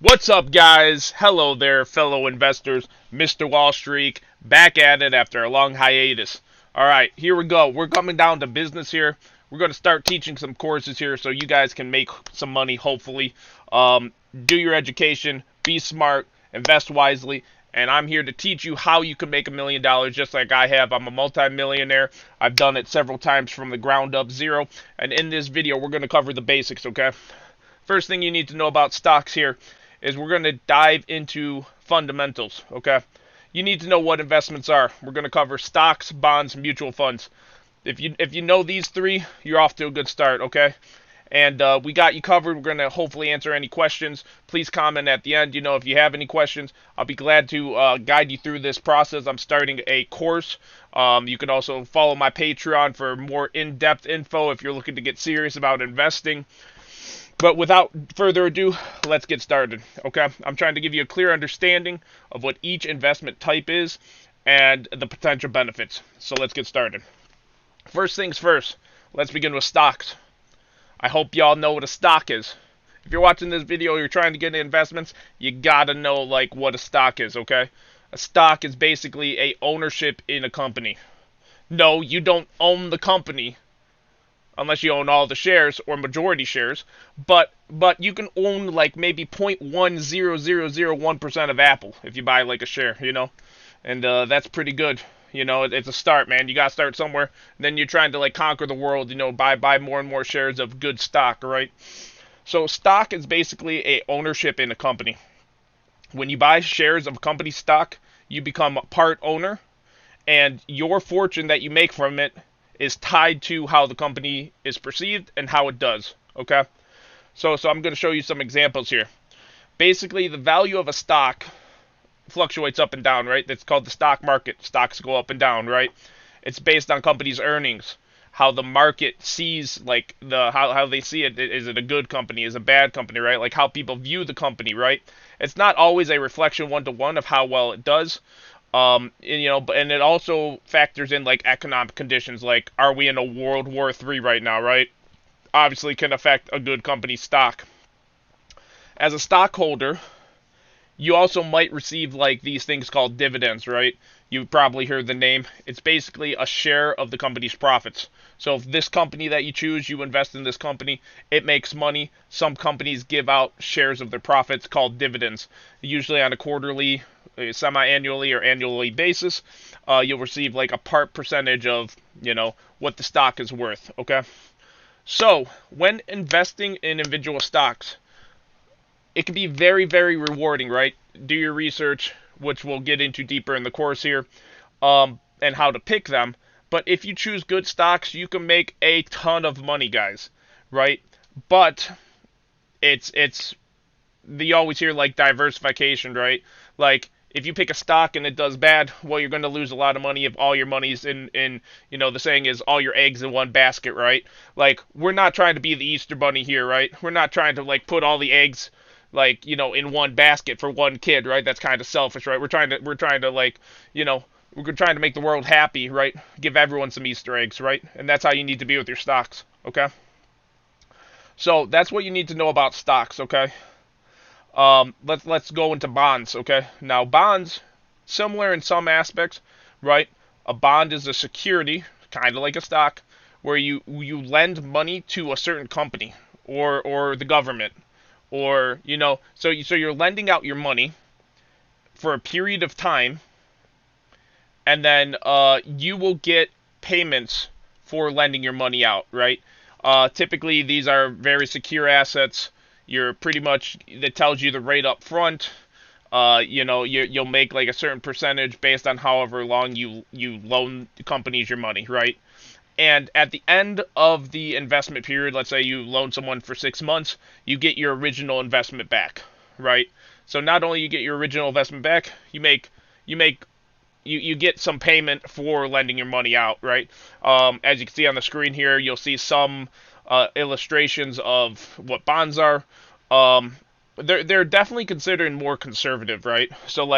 What's up, guys? Hello there, fellow investors. Mr. Wall Street, back at it after a long hiatus. Alright, here we go. We're coming down to business here. We're going to start teaching some courses here so you guys can make some money, hopefully. Do your education, be smart, invest wisely, and I'm here to teach you how you can make $1,000,000 just like I have. I'm a multi-millionaire. I've done it several times from the ground up, zero. And in this video, we're going to cover the basics, okay? First thing you need to know about stocks here is we're going to dive into fundamentals, okay? You need to know what investments are. We're going to cover stocks, bonds, mutual funds. If you know these three, you're off to a good start, okay? And we got you covered. We're going to hopefully answer any questions. Please comment at the end. If you have any questions, I'll be glad to guide you through this process. I'm starting a course. You can also follow my Patron for more in-depth info if you're looking to get serious about investing. But without further ado, let's get started, okay? I'm trying to give you a clear understanding of what each investment type is and the potential benefits. So let's get started. First things first, let's begin with stocks. I hope y'all know what a stock is. If you're watching this video, you're trying to get into investments, you gotta know what a stock is, okay? A stock is basically a ownership in a company. No, you don't own the company unless you own all the shares or majority shares, but you can own maybe 0.10001% of Apple if you buy a share, and that's pretty good. It's a start, man. You gotta start somewhere. Then you're trying to conquer the world, buy more and more shares of good stock, right? So stock is basically a ownership in a company. When you buy shares of a company stock, you become a part owner, and your fortune that you make from it is tied to how the company is perceived and how it does, okay? So I'm going to show you some examples here. Basically, the value of a stock fluctuates up and down, right? That's called the stock market. Stocks go up and down, right? It's based on companies' earnings, how the market sees, how they see it. Is it a good company? Is it a bad company, right? How people view the company, right? It's not always a reflection one-to-one of how well it does. And it also factors in economic conditions, are we in a World War III right now, right? Obviously can affect a good company's stock. As a stockholder, you also might receive these things called dividends, right? You've probably heard the name. It's basically a share of the company's profits. So if this company that you choose, you invest in this company, it makes money. Some companies give out shares of their profits called dividends, usually on a quarterly, semi-annually, or annually basis. You'll receive a part percentage of, what the stock is worth, okay? So when investing in individual stocks, it can be very, very rewarding, right? Do your research, which we'll get into deeper in the course here, and how to pick them. But if you choose good stocks, you can make a ton of money, guys, right? But it's you always hear diversification, right? If you pick a stock and it does bad, well, you're going to lose a lot of money if all your money's in the saying is all your eggs in one basket, right? We're not trying to be the Easter Bunny here, right? We're not trying to put all the eggs in one basket for one kid, right? That's kind of selfish, right? We're trying to we're trying to make the world happy, right? Give everyone some Easter eggs, right? And that's how you need to be with your stocks, okay? So that's what you need to know about stocks, okay? Let's go into bonds, okay? Now bonds, similar in some aspects, right? A bond is a security, kind of like a stock, where you lend money to a certain company or the government, or so you're lending out your money for a period of time, and then you will get payments for lending your money out, right? Typically, these are very secure assets. You're pretty much, that tells you the rate up front. You'll make a certain percentage based on however long you loan companies your money, right? And at the end of the investment period, let's say you loan someone for 6 months, you get your original investment back, right? So not only you get your original investment back, you get some payment for lending your money out, right? As you can see on the screen here, you'll see some illustrations of what bonds are. They're definitely considered more conservative, right? So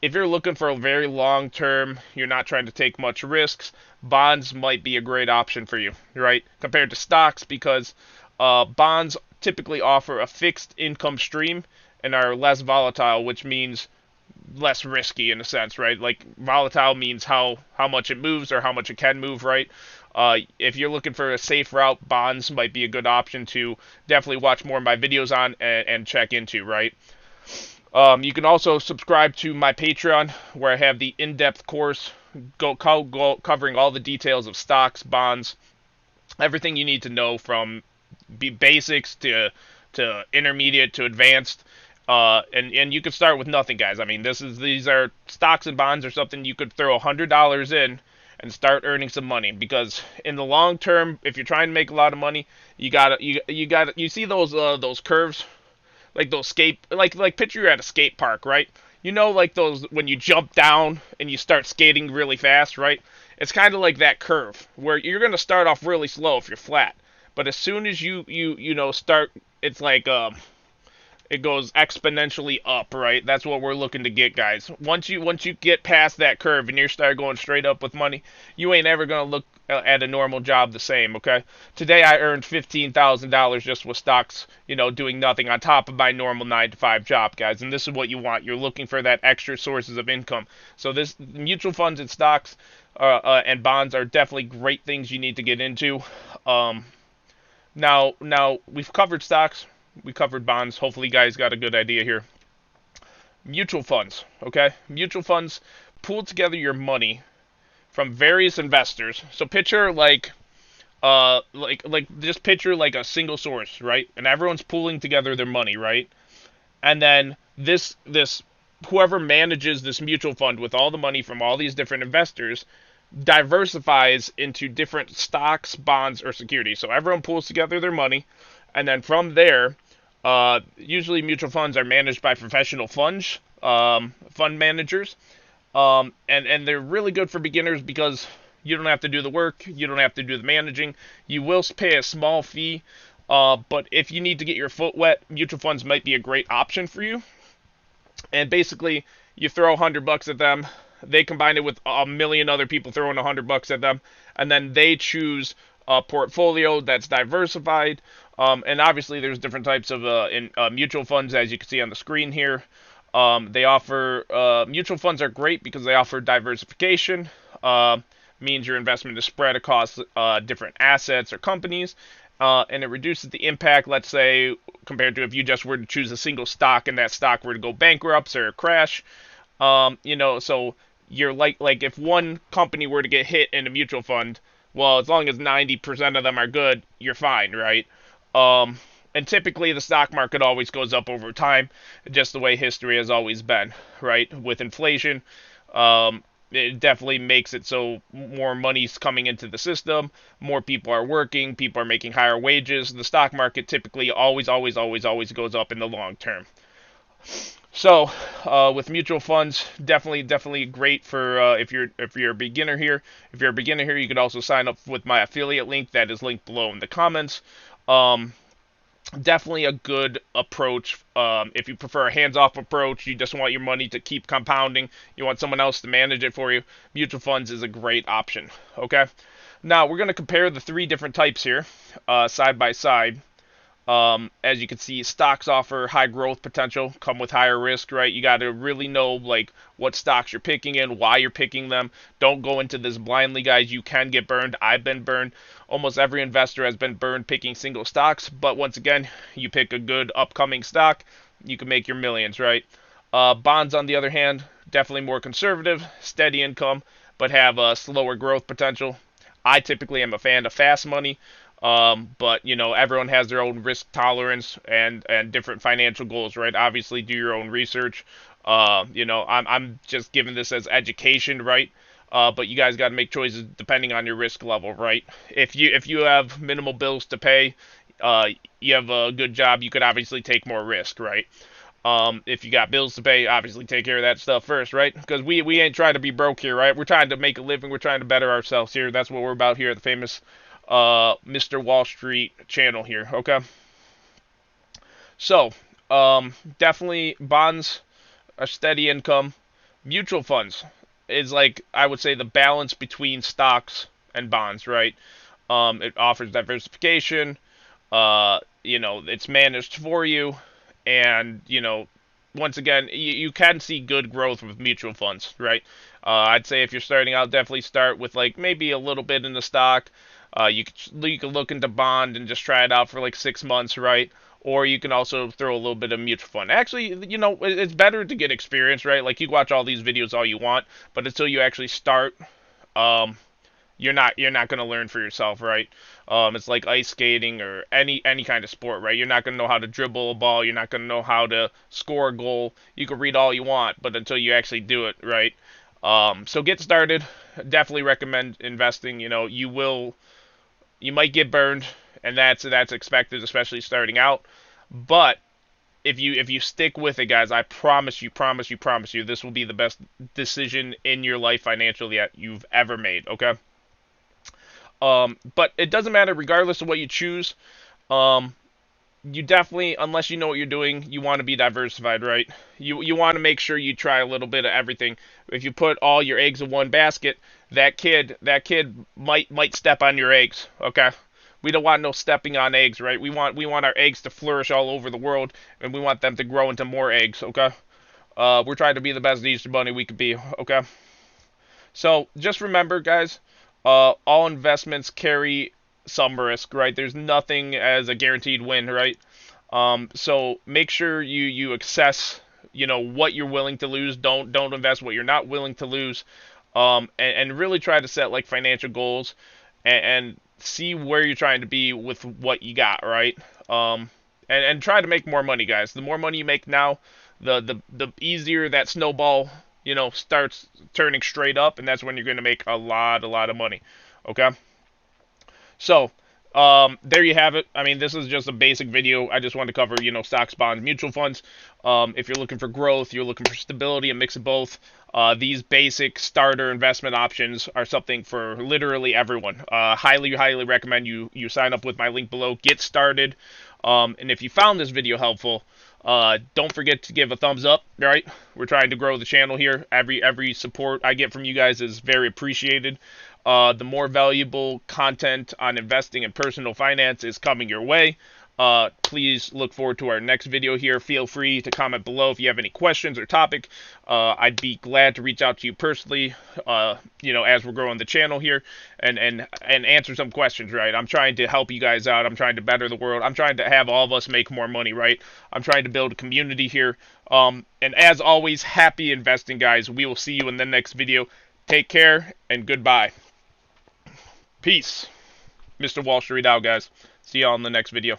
if you're looking for a very long term, you're not trying to take much risks, bonds might be a great option for you, right? Compared to stocks, because bonds typically offer a fixed income stream and are less volatile, which means less risky in a sense, right? Like volatile means how much it moves or how much it can move, right? If you're looking for a safe route, bonds might be a good option to definitely watch more of my videos on and check into, right? You can also subscribe to my Patreon where I have the in-depth course covering all the details of stocks, bonds, everything you need to know from basics to intermediate to advanced. And you could start with nothing, guys. I mean, these are stocks and bonds or something you could throw $100 in and start earning some money, because in the long term, if you're trying to make a lot of money, you see those curves, like those like picture you're at a skate park, right? You know, like those when you jump down and you start skating really fast, right? It's kind of like that curve where you're gonna start off really slow if you're flat, but as soon as you start, it's like it goes exponentially up, right? That's what we're looking to get, guys. Once you get past that curve and you start going straight up with money, you ain't ever gonna look at a normal job the same, okay? Today I earned $15,000 just with stocks, doing nothing on top of my normal 9 to 5 job, guys. And this is what you want. You're looking for that extra sources of income. So this mutual funds and stocks and bonds are definitely great things you need to get into. Now we've covered stocks. We covered bonds. Hopefully, you guys got a good idea here. Mutual funds, okay? Mutual funds pool together your money from various investors. So picture just picture like a single source, right? And everyone's pooling together their money, right? And then this whoever manages this mutual fund with all the money from all these different investors diversifies into different stocks, bonds, or securities. So everyone pools together their money, and then from there, usually mutual funds are managed by professional fund managers, and they're really good for beginners because you don't have to do the work, you don't have to do the managing. You will pay a small fee, but if you need to get your foot wet, mutual funds might be a great option for you. And basically, you throw $100 at them. They combine it with a million other people throwing $100 at them, and then they choose a portfolio that's diversified. And obviously, there's different types of mutual funds, as you can see on the screen here. They offer mutual funds are great because they offer diversification. Means your investment is spread across different assets or companies, and it reduces the impact. Let's say compared to if you just were to choose a single stock and that stock were to go bankrupt or crash. So you're like if one company were to get hit in a mutual fund, well, as long as 90% of them are good, you're fine, right? And typically the stock market always goes up over time, just the way history has always been, right? With inflation, it definitely makes it so more money's coming into the system, more people are working, people are making higher wages. The stock market typically always goes up in the long term. So, with mutual funds, definitely great for if you're a beginner here. If you're a beginner here, you could also sign up with my affiliate link that is linked below in the comments. Definitely a good approach. If you prefer a hands-off approach, you just want your money to keep compounding, you want someone else to manage it for you, mutual funds is a great option. Okay. Now we're going to compare the 3 different types here, side by side. As you can see, stocks offer high growth potential, come with higher risk, right? You got to really know like what stocks you're picking in, why you're picking them. Don't go into this blindly, guys. You can get burned. I've been burned. Almost every investor has been burned picking single stocks. But once again, you pick a good upcoming stock, you can make your millions, right? Bonds, on the other hand, definitely more conservative, steady income, but have a slower growth potential. I typically am a fan of fast money. But everyone has their own risk tolerance and different financial goals, right? Obviously, do your own research. I'm just giving this as education, right? But you guys got to make choices depending on your risk level, right? If you have minimal bills to pay, you have a good job, you could obviously take more risk, right? If you got bills to pay, obviously take care of that stuff first, right? Because we ain't trying to be broke here, right? We're trying to make a living. We're trying to better ourselves here. That's what we're about here at the famous Mr. Wall Street channel here, okay? So, definitely bonds, a steady income. Mutual funds is like, I would say, the balance between stocks and bonds, right? It offers diversification, it's managed for you, and, once again, you can see good growth with mutual funds, right? I'd say if you're starting out, definitely start with like maybe a little bit in the stock. You could look into bond and just try it out for like 6 months, right? Or you can also throw a little bit of mutual fund. Actually, it's better to get experience, right? Like you can watch all these videos all you want, but until you actually start, um, you're not gonna learn for yourself, right? It's like ice skating or any kind of sport, right? You're not gonna know how to dribble a ball. You're not gonna know how to score a goal. You can read all you want, but until you actually do it, right? So get started. Definitely recommend investing. You might get burned, and that's expected, especially starting out. But if you stick with it, guys, I promise you, this will be the best decision in your life financially that you've ever made. Okay. But it doesn't matter, regardless of what you choose. Um, you definitely, unless you know what you're doing, you want to be diversified, right? You want to make sure you try a little bit of everything. If you put all your eggs in one basket, that kid might step on your eggs. Okay. We don't want no stepping on eggs, right? We want our eggs to flourish all over the world, and we want them to grow into more eggs. Okay. We're trying to be the best Easter bunny we could be. Okay. So just remember, guys, all investments carry some risk, right? There's nothing as a guaranteed win, right? So make sure you assess, what you're willing to lose. Don't invest what you're not willing to lose. And really try to set like financial goals and see where you're trying to be with what you got, right? And try to make more money, guys. The more money you make now, the easier that snowball, starts turning straight up, and that's when you're going to make a lot of money. Okay? So, there you have it. I mean, this is just a basic video. I just wanted to cover, stocks, bonds, mutual funds. If you're looking for growth, you're looking for stability, a mix of both. These basic starter investment options are something for literally everyone. Highly recommend you sign up with my link below. Get started. And if you found this video helpful, don't forget to give a thumbs up. Right? We're trying to grow the channel here. Every support I get from you guys is very appreciated. The more valuable content on investing and personal finance is coming your way. Please look forward to our next video here. Feel free to comment below if you have any questions or topic. I'd be glad to reach out to you personally, as we're growing the channel here and answer some questions, right? I'm trying to help you guys out. I'm trying to better the world. I'm trying to have all of us make more money, right? I'm trying to build a community here. And as always, happy investing, guys. We will see you in the next video. Take care and goodbye. Peace. Mr. Wall Street out, guys. See y'all in the next video.